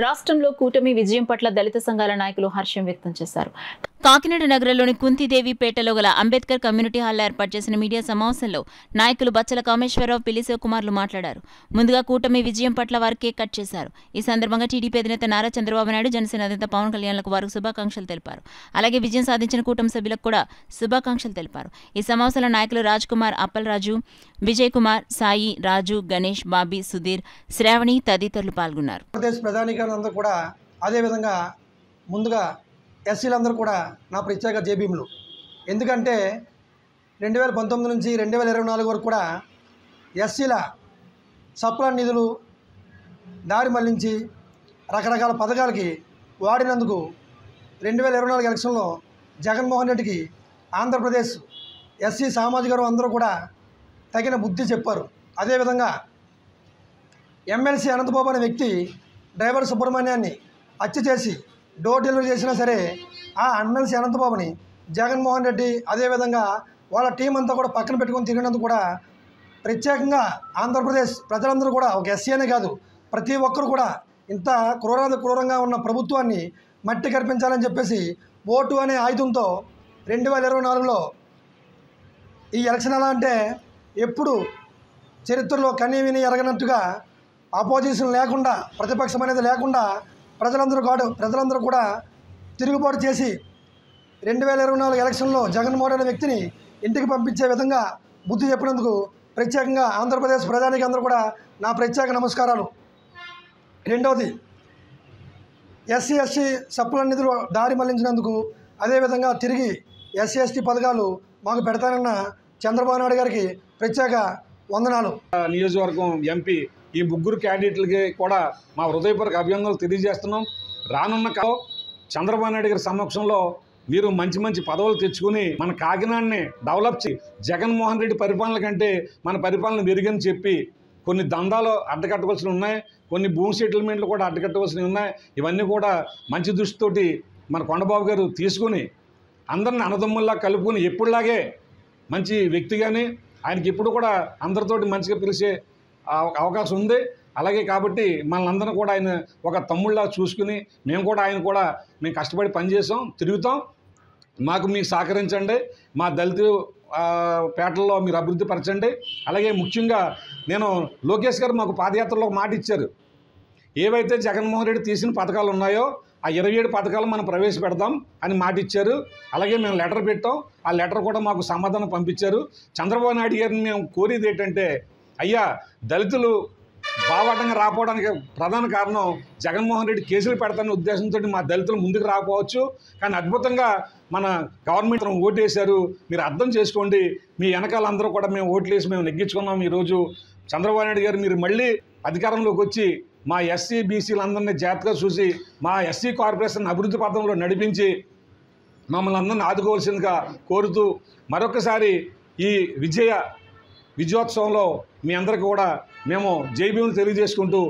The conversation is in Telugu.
రాష్ట్రంలో కూటమి విజయం పట్ల దళిత సంఘాల నాయకులు హర్షం వ్యక్తం చేశారు. కాకినాడ నగరంలోని కుంతిదేవిపేటలో గల అంబేద్కర్ కమ్యూనిటీ హాల్లో ఏర్పాటు చేసిన మీడియా సమావేశంలో నాయకులు బచ్చల కామేశ్వరరావు, పిల్లి శివకుమార్లు మాట్లాడారు. ముందుగా కూటమి విజయం పట్ల వారు కేక్ కట్ చేశారు. ఈ సందర్భంగా టీడీపీ అధినేత నారా చంద్రబాబు నాయుడు, జనసేన అధినేత పవన్ కళ్యాణ్లకు వారు శుభాకాంక్షలు తెలిపారు. అలాగే విజయం సాధించిన కూటమి సభ్యులకు కూడా శుభాకాంక్షలు తెలిపారు. ఈ సమావేశంలో నాయకులు రాజ్ కుమార్, అప్పలరాజు, విజయ్ కుమార్, సాయి, రాజు, గణేష్, బాబీ, సుధీర్, శ్రావణి తదితరులు పాల్గొన్నారు. ప్రధానికందరూ కూడా అదేవిధంగా ముందుగా ఎస్సీలందరూ కూడా నా ప్రత్యేక జేబీఎంలు. ఎందుకంటే 2019 నుంచి 2024 వరకు కూడా ఎస్సీల సప్లాన్ నిధులు దారి మళ్లించి రకరకాల పథకాలకి వాడినందుకు 2024 ఎలక్షన్లో జగన్మోహన్ రెడ్డికి ఆంధ్రప్రదేశ్ ఎస్సీ సామాజిక వర్గం అందరూ కూడా తగిన బుద్ధి చెప్పారు. అదేవిధంగా ఎమ్మెల్సీ అనంతబాబు అనే వ్యక్తి డ్రైవర్ సుబ్రహ్మణ్యాన్ని హత్య చేసి డోర్ డెలివరీ చేసినా సరే ఆ ఎమ్మెల్సీ అనంతబాబుని జగన్మోహన్ రెడ్డి అదేవిధంగా వాళ్ళ టీం అంతా కూడా పక్కన పెట్టుకొని తిరిగినందుకు కూడా ప్రత్యేకంగా ఆంధ్రప్రదేశ్ ప్రజలందరూ కూడా ఒక ఎస్సీ అనే కాదు ప్రతి ఒక్కరు కూడా ఇంత క్రూరంగా ఉన్న ప్రభుత్వాన్ని మట్టి కర్పించాలని చెప్పేసి ఓటు అనే ఆయుధంతో 2024లో ఈ ఎలక్షన్ ఎలా అంటే ఎప్పుడు చరిత్రలో కనీవిని ఎరగనట్టుగా ఆపోజిషన్ లేకుండా, ప్రతిపక్షం అనేది లేకుండా ప్రజలందరూ కూడా తిరుగుబాటు చేసి 2024 ఎలక్షన్లో జగన్మోహన్ అనే వ్యక్తిని ఇంటికి పంపించే విధంగా బుద్ధి చెప్పినందుకు ప్రత్యేకంగా ఆంధ్రప్రదేశ్ ప్రధానికి అందరూ కూడా నా ప్రత్యేక నమస్కారాలు. రెండవది, ఎస్సీ ఎస్టీ సప్లాన్ నిధులు దారి మళ్లించినందుకు అదేవిధంగా తిరిగి ఎస్సీ ఎస్టీ పథకాలు మాకు పెడతానన్న చంద్రబాబు నాయుడు గారికి ప్రత్యేక వందనాలు. నియోజకవర్గం ఎంపీ ఈ ముగ్గురు క్యాండిడేట్లకి కూడా మా హృదయపూర్వక అభినందనలు తెలియజేస్తున్నాం. రానున్న చంద్రబాబు నాయుడు గారి సమక్షంలో మీరు మంచి మంచి పదవులు తెచ్చుకుని మన కాకినాడని డెవలప్ చేసి జగన్మోహన్ రెడ్డి పరిపాలన కంటే మన పరిపాలన మెరుగని చెప్పి కొన్ని దందాలు అడ్డకట్టవలసినవి ఉన్నాయి, కొన్ని భూమి సెటిల్మెంట్లు కూడా అడ్డకట్టవలసినవి ఉన్నాయి. ఇవన్నీ కూడా మంచి దృష్టితోటి మన కొండబాబు గారు తీసుకుని అందరిని అన్నదమ్ముల్లా కలుపుకొని ఎప్పుడులాగే మంచి వ్యక్తిగానే ఆయనకి ఇప్పుడు కూడా అందరితోటి మంచిగా పిలిచే అవకాశం ఉంది. అలాగే కాబట్టి మనల్ని కూడా ఆయన ఒక తమ్ముళ్ళ చూసుకుని మేము కష్టపడి పనిచేసాం, తిరుగుతాం. మాకు మీకు సహకరించండి, మా దళిత పేటల్లో మీరు అభివృద్ధి పరచండి. అలాగే ముఖ్యంగా నేను లోకేష్ గారు మాకు పాదయాత్రలో ఒక మాట ఇచ్చారు. ఏవైతే జగన్మోహన్ రెడ్డి తీసిన పథకాలు ఉన్నాయో ఆ 27 పథకాలు మనం ప్రవేశపెడదాం అని మాట ఇచ్చారు. అలాగే మేము లెటర్ పెట్టాం, ఆ లెటర్ కూడా మాకు సమాధానం పంపించారు. చంద్రబాబు నాయుడు గారిని మేము కోరేది ఏంటంటే, అయ్యా దళితులు బావాటంగా రాకపోవడానికి ప్రధాన కారణం జగన్మోహన్ రెడ్డి కేసులు పెడతానే ఉద్దేశంతో మా దళితులు ముందుకు రాకపోవచ్చు, కానీ అద్భుతంగా మన గవర్నమెంట్ ఓటేశారు. మీరు అర్థం చేసుకోండి, మీ వెనకాలందరూ కూడా మేము ఓట్లేసి మేము నెగ్గించుకున్నాం. ఈరోజు చంద్రబాబు నాయుడు గారు మీరు మళ్ళీ అధికారంలోకి వచ్చి మా ఎస్సీ బీసీలందరినీ జాగ్రత్తగా చూసి మా ఎస్సీ కార్పొరేషన్ అభివృద్ధి పథంలో నడిపించి మమ్మల్ని అందరినీ ఆదుకోవాల్సిందిగా కోరుతూ మరొకసారి ఈ విజయోత్సవంలో మీ అందరికీ కూడా మేము జై భీములు తెలియజేసుకుంటూ